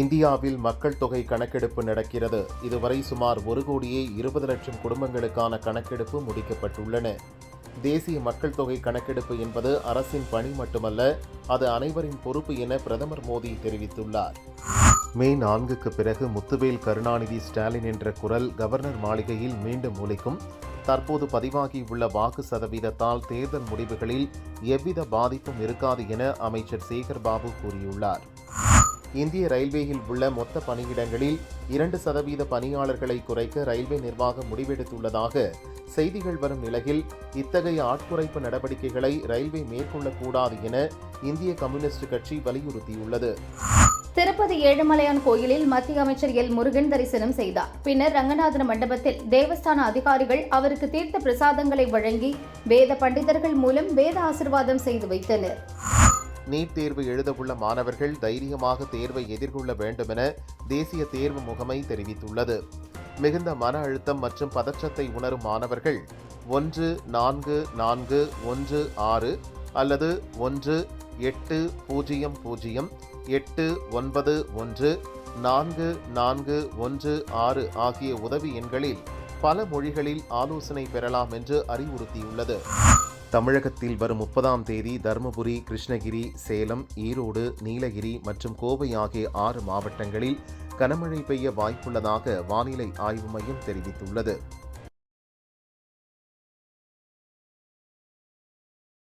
இந்தியாவில் மக்கள் தொகை கணக்கெடுப்பு நடக்கிறது. இதுவரை சுமார் 1,20,00,000 குடும்பங்களுக்கான கணக்கெடுப்பு முடிக்கப்பட்டுள்ளன. தேசிய மக்கள் தொகை கணக்கெடுப்பு என்பது அரசின் பணி மட்டுமல்ல, அது அனைவரின் பொறுப்பு என பிரதமர் மோடி தெரிவித்துள்ளார். மே 4க்கு பிறகு முத்துவேல் கருணாநிதி ஸ்டாலின் என்ற குரல் கவர்னர் மாளிகையில் மீண்டும் ஒலிக்கும். தற்போது பதிவாகியுள்ள வாக்கு சதவீதத்தால் தேர்தல் முடிவுகளில் எவ்வித பாதிப்பும் இருக்காது என அமைச்சர் சேகர் பாபு கூறியுள்ளார். இந்திய ரயில்வேயில் உள்ள மொத்த பணியிடங்களில் 2% பணியாளர்களை குறைக்க ரயில்வே நிர்வாகம் முடிவெடுத்துள்ளதாக செய்திகள் வரும் நிலையில் இத்தகைய ஆட்குறைப்பு நடவடிக்கைகளை ரயில்வே மேற்கொள்ளக்கூடாது என இந்திய கம்யூனிஸ்ட் கட்சி வலியுறுத்தியுள்ளது. திருப்பதி ஏழுமலையான் கோயிலில் மத்திய அமைச்சர் எல் முருகன் தரிசனம் செய்தார். பின்னர் ரங்கநாதன மண்டபத்தில் தேவஸ்தான அதிகாரிகள் அவருக்கு தீர்த்த பிரசாதங்களை வழங்கி வேத பண்டிதர்கள் மூலம் வேத ஆசீர்வாதம் செய்து வைத்தனர். நீட் தேர்வு எழுதவுள்ள மாணவர்கள் தைரியமாக தேர்வை எதிர்கொள்ள வேண்டும் என தேசிய தேர்வு முகமை தெரிவித்துள்ளது. மிகுந்த மன அழுத்தம் மற்றும் பதற்றத்தை உணரும் மாணவர்கள் 144116 அல்லது 180089144116 ஆகிய உதவி எண்களில் பல மொழிகளில் ஆலோசனை பெறலாம் என்று அறிவுறுத்தியுள்ளது. தமிழகத்தில் வரும் 30ஆம் தேதி தருமபுரி, கிருஷ்ணகிரி, சேலம், ஈரோடு, நீலகிரி மற்றும் கோவை ஆகிய 6 மாவட்டங்களில் கனமழை பெய்ய வாய்ப்புள்ளதாக வானிலை ஆய்வு மையம் தெரிவித்துள்ளது.